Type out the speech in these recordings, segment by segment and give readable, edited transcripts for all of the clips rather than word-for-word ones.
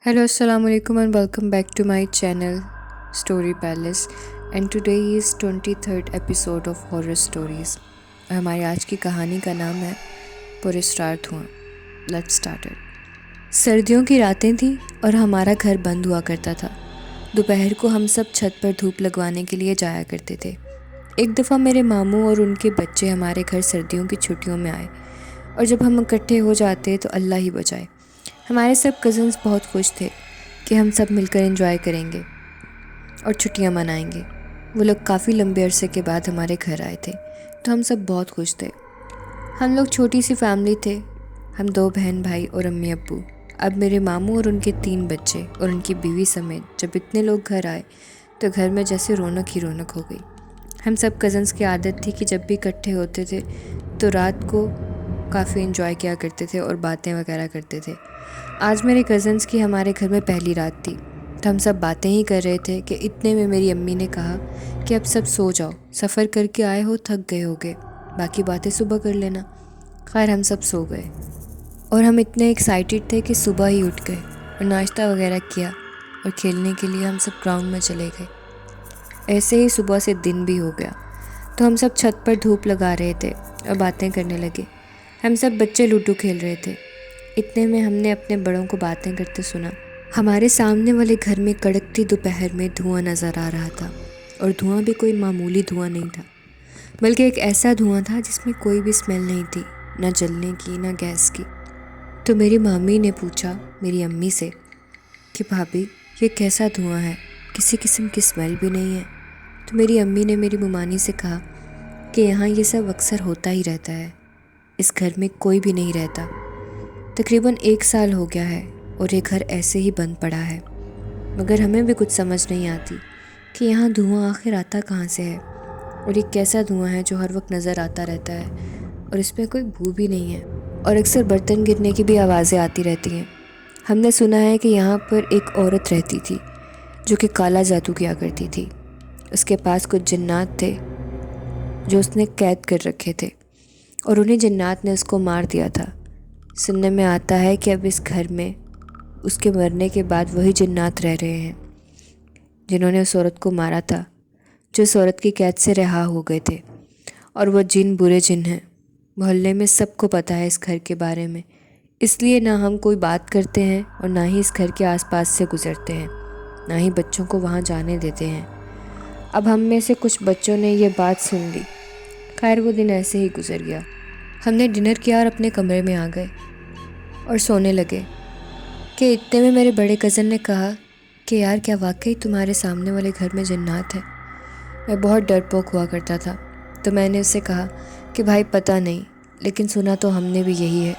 Hello, Assalamu alaikum and welcome back to my channel Story Palace and today is 23rd episode of Horror Stories. और हमारी आज की कहानी का नाम है पुरस्कार धुआं. Let's start it. सर्दियों की रातें थी और हमारा घर बंद हुआ करता था. दोपहर को हम सब छत पर धूप लगवाने के लिए जाया करते थे. एक दफ़ा मेरे मामू और उनके बच्चे हमारे घर सर्दियों की छुट्टियों में आए और जब हम इकट्ठे हो जाते तो अल्लाह ही बचाए. हमारे सब कज़न्स बहुत खुश थे कि हम सब मिलकर एंजॉय करेंगे और छुट्टियां मनाएंगे. वो लोग काफ़ी लंबे अरसे के बाद हमारे घर आए थे तो हम सब बहुत खुश थे. हम लोग छोटी सी फैमिली थे. हम 2 बहन भाई और अम्मी अब्बू. अब मेरे मामू और उनके 3 बच्चे और उनकी बीवी समेत जब इतने लोग घर आए तो घर में जैसे रौनक ही रौनक हो गई. हम सब कज़न्स की आदत थी कि जब भी इकट्ठे होते थे तो रात को काफ़ी एंजॉय किया करते थे और बातें वगैरह करते थे. आज मेरे कज़न्स की हमारे घर में पहली रात थी तो हम सब बातें ही कर रहे थे कि इतने में मेरी अम्मी ने कहा कि अब सब सो जाओ, सफ़र करके आए हो, थक गए होगे, बाकी बातें सुबह कर लेना. खैर हम सब सो गए और हम इतने एक्साइटेड थे कि सुबह ही उठ गए और नाश्ता वगैरह किया और खेलने के लिए हम सब ग्राउंड में चले गए. ऐसे ही सुबह से दिन भी हो गया तो हम सब छत पर धूप लगा रहे थे और बातें करने लगे. हम सब बच्चे लूडो खेल रहे थे. इतने में हमने अपने बड़ों को बातें करते सुना. हमारे सामने वाले घर में कड़कती दोपहर में धुआं नज़र आ रहा था और धुआं भी कोई मामूली धुआं नहीं था बल्कि एक ऐसा धुआं था जिसमें कोई भी स्मेल नहीं थी, ना जलने की ना गैस की. तो मेरी मामी ने पूछा मेरी अम्मी से कि भाभी ये कैसा धुआं है, किसी किस्म की स्मेल भी नहीं है. तो मेरी अम्मी ने मेरी मुमानी से कहा कि यहाँ ये सब अक्सर होता ही रहता है, इस घर में कोई भी नहीं रहता. तकरीबन 1 साल हो गया है और ये घर ऐसे ही बंद पड़ा है, मगर हमें भी कुछ समझ नहीं आती कि यहाँ धुआं आखिर आता कहाँ से है और ये कैसा धुआं है जो हर वक्त नज़र आता रहता है और इसमें कोई बू भी नहीं है और अक्सर बर्तन गिरने की भी आवाज़ें आती रहती हैं. हमने सुना है कि यहाँ पर एक औरत रहती थी जो कि काला जादू किया करती थी. उसके पास कुछ जिन्नात थे जो उसने कैद कर रखे थे और उन्हीं जिन्नात ने उसको मार दिया था. सुनने में आता है कि अब इस घर में उसके मरने के बाद वही जिन्नात रह रहे हैं जिन्होंने उस औरत को मारा था, जो उस औरत की कैद से रिहा हो गए थे. और वह जिन बुरे जिन हैं. मोहल्ले में सबको पता है इस घर के बारे में, इसलिए ना हम कोई बात करते हैं और ना ही इस घर के आसपास से गुजरते हैं, ना ही बच्चों को वहाँ जाने देते हैं. अब हम में से कुछ बच्चों ने ये बात सुन ली. खैर वो दिन ऐसे ही गुजर गया. हमने डिनर किया और अपने कमरे में आ गए और सोने लगे कि इतने में मेरे बड़े कज़न ने कहा कि यार क्या वाकई तुम्हारे सामने वाले घर में जिन्नात है. मैं बहुत डरपोक हुआ करता था तो मैंने उससे कहा कि भाई पता नहीं, लेकिन सुना तो हमने भी यही है,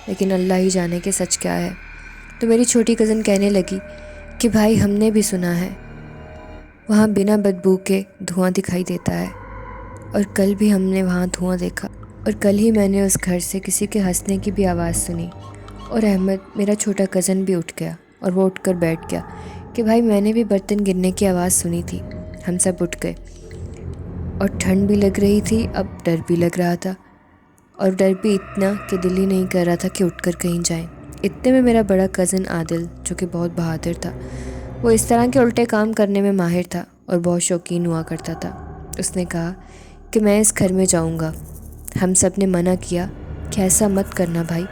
लेकिन अल्लाह ही जाने कि सच क्या है. तो मेरी छोटी कज़न कहने लगी कि भाई हमने भी सुना है, वहाँ बिना बदबू के धुआं दिखाई देता है और कल भी हमने वहाँ धुआं देखा और कल ही मैंने उस घर से किसी के हंसने की भी आवाज़ सुनी. और अहमद मेरा छोटा कज़न भी उठ गया और वो उठकर बैठ गया कि भाई मैंने भी बर्तन गिरने की आवाज़ सुनी थी. हम सब उठ गए और ठंड भी लग रही थी, अब डर भी लग रहा था और डर भी इतना कि दिल ही नहीं कर रहा था कि उठकर कहीं जाएं. इतने में मेरा बड़ा कज़न आदिल, जो कि बहुत बहादुर था, वो इस तरह के उल्टे काम करने में माहिर था और बहुत शौकीन हुआ करता था, उसने कहा कि मैं इस घर में जाऊँगा. हम सब ने मना किया कि ऐसा मत करना भाई,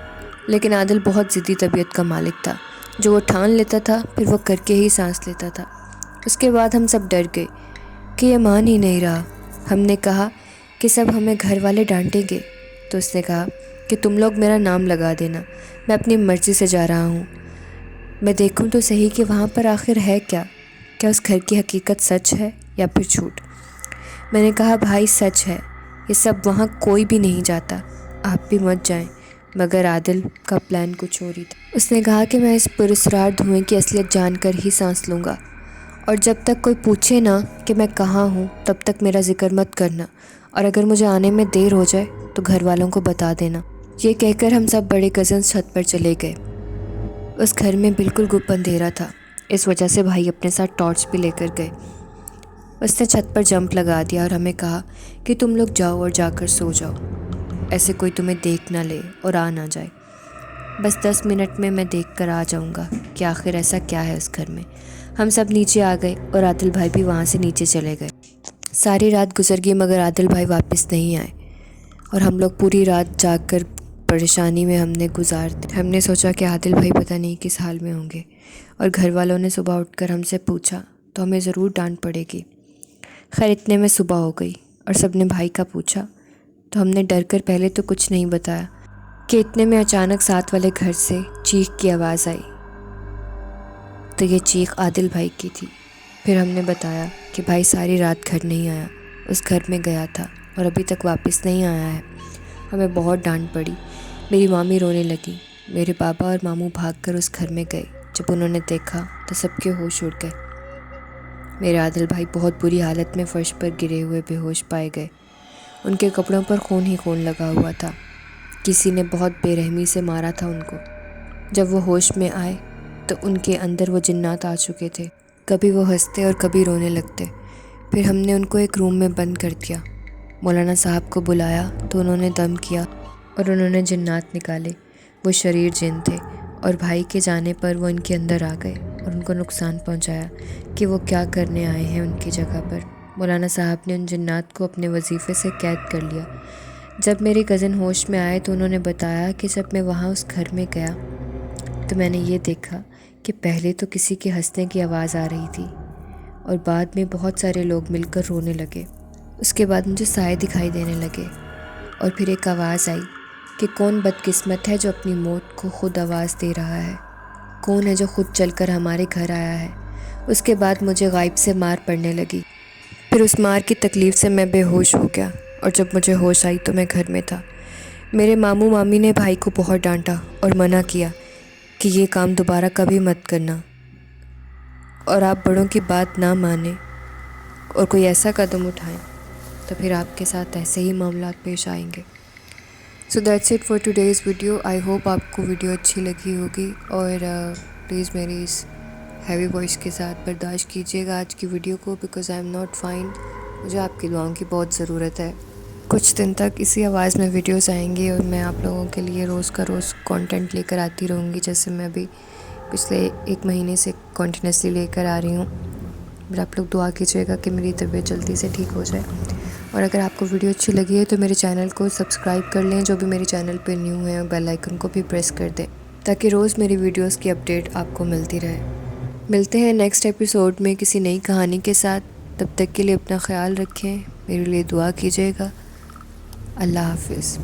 लेकिन आदिल बहुत ज़िद्दी तबीयत का मालिक था. जो वो ठान लेता था फिर वो करके ही सांस लेता था. उसके बाद हम सब डर गए कि ये मान ही नहीं रहा. हमने कहा कि सब हमें घर वाले डांटेंगे तो उसने कहा कि तुम लोग मेरा नाम लगा देना, मैं अपनी मर्ज़ी से जा रहा हूँ, मैं देखूँ तो सही कि वहाँ पर आखिर है क्या, क्या उस घर की हकीकत सच है या फिर झूठ. मैंने कहा भाई सच है, ये सब वहाँ कोई भी नहीं जाता, आप भी मत जाएं. मगर आदिल का प्लान कुछ और ही था. उसने कहा कि मैं इस पुरस्कार धुएं की असलियत जानकर ही सांस लूँगा और जब तक कोई पूछे ना कि मैं कहाँ हूँ तब तक मेरा जिक्र मत करना, और अगर मुझे आने में देर हो जाए तो घर वालों को बता देना. ये कहकर हम सब बड़े कज़न छत पर चले गए. उस घर में बिल्कुल गुप्त अंधेरा था, इस वजह से भाई अपने साथ टॉर्च भी लेकर गए. उसने छत पर जंप लगा दिया और हमें कहा कि तुम लोग जाओ और जाकर सो जाओ, ऐसे कोई तुम्हें देख ना ले और आ ना जाए. بس 10 منٹ میں دیکھ کر آ جاؤں گا کہ آخر ایسا کیا ہے اس گھر میں۔ ہم سب نیچے آ گئے اور عادل بھائی بھی وہاں سے نیچے چلے گئے۔ ساری رات گزر گئی مگر عادل بھائی واپس نہیں آئے اور ہم لوگ پوری رات جاگ کر پریشانی میں ہم نے سوچا کہ عادل بھائی پتہ نہیں کس حال میں ہوں گے، اور گھر والوں نے صبح اٹھ کر ہم سے پوچھا تو ہمیں ضرور ڈانٹ پڑے گی۔ خیر اتنے میں صبح ہو گئی اور سب نے بھائی کا پوچھا تو ہم نے ڈر کر پہلے تو کچھ نہیں بتایا کہ اتنے میں اچانک ساتھ والے گھر سے چیخ کی آواز آئی تو یہ چیخ عادل بھائی کی تھی۔ پھر ہم نے بتایا کہ بھائی ساری رات گھر نہیں آیا، اس گھر میں گیا تھا اور ابھی تک واپس نہیں آیا ہے۔ ہمیں بہت ڈانٹ پڑی، میری مامی رونے لگی، میرے پاپا اور ماموں بھاگ کر اس گھر میں گئے۔ جب انہوں نے دیکھا تو سب کے ہوش اڑ گئے۔ میرے عادل بھائی بہت بری حالت میں فرش پر گرے ہوئے بے ہوش پائے گئے۔ ان کے کپڑوں پر خون ہی خون لگا ہوا تھا، کسی نے بہت بے رحمی سے مارا تھا ان کو۔ جب وہ ہوش میں آئے تو ان کے اندر وہ جنات آ چکے تھے، کبھی وہ ہنستے اور کبھی رونے لگتے۔ پھر ہم نے ان کو ایک روم میں بند کر دیا، مولانا صاحب کو بلایا تو انہوں نے دم کیا اور انہوں نے جنات نکالے۔ وہ شریر جن تھے اور بھائی کے جانے پر وہ ان کے اندر آ گئے اور ان کو نقصان پہنچایا کہ وہ کیا کرنے آئے ہیں ان کی جگہ پر۔ مولانا صاحب نے ان جنات کو اپنے وظیفے سے قید کر لیا۔ جب میرے کزن ہوش میں آئے تو انہوں نے بتایا کہ جب میں وہاں اس گھر میں گیا تو میں نے یہ دیکھا کہ پہلے تو کسی کے ہنسنے کی آواز آ رہی تھی اور بعد میں بہت سارے لوگ مل کر رونے لگے۔ اس کے بعد مجھے سائے دکھائی دینے لگے اور پھر ایک آواز آئی کہ کون بدقسمت ہے جو اپنی موت کو خود آواز دے رہا ہے، کون ہے جو خود چل کر ہمارے گھر آیا ہے۔ اس کے بعد مجھے غائب سے مار پڑنے لگی، پھر اس مار کی تکلیف سے میں بے ہوش ہو گیا، اور جب مجھے ہوش آئی تو میں گھر میں تھا۔ میرے ماموں مامی نے بھائی کو بہت ڈانٹا اور منع کیا کہ یہ کام دوبارہ کبھی مت کرنا، اور آپ بڑوں کی بات نہ مانیں اور کوئی ایسا قدم اٹھائیں تو پھر آپ کے ساتھ ایسے ہی معاملات پیش آئیں گے۔ So that's it for today's video. I hope آپ کو ویڈیو اچھی لگی ہوگی، اور پلیز میری اس ہیوی وائس کے ساتھ برداشت کیجیے گا آج کی ویڈیو کو، because I am not fine. مجھے آپ کی دعاؤں کی بہت ضرورت ہے۔ کچھ دن تک اسی آواز میں ویڈیوز آئیں گی اور میں آپ لوگوں کے لیے روز کا روز کانٹینٹ لے کر آتی رہوں گی، جیسے میں ابھی پچھلے 1 مہینے سے کنٹینیوسلی لے کر آ رہی ہوں۔ پھر آپ لوگ دعا کیجیے گا کہ میری طبیعت جلدی سے ٹھیک ہو جائے، اور اگر آپ کو ویڈیو اچھی لگی ہے تو میرے چینل کو سبسکرائب کر لیں، جو بھی میرے چینل پہ نیو ہیں، اور بیل آئیکن کو بھی پریس کر دیں تاکہ روز میری ویڈیوز کی اپڈیٹ آپ کو ملتی رہے۔ ملتے ہیں نیکسٹ ایپیسوڈ میں کسی نئی کہانی کے ساتھ۔ تب تک کے لیے اپنا خیال رکھیں، میرے لیے دعا کیجیے گا۔ اللہ حافظ۔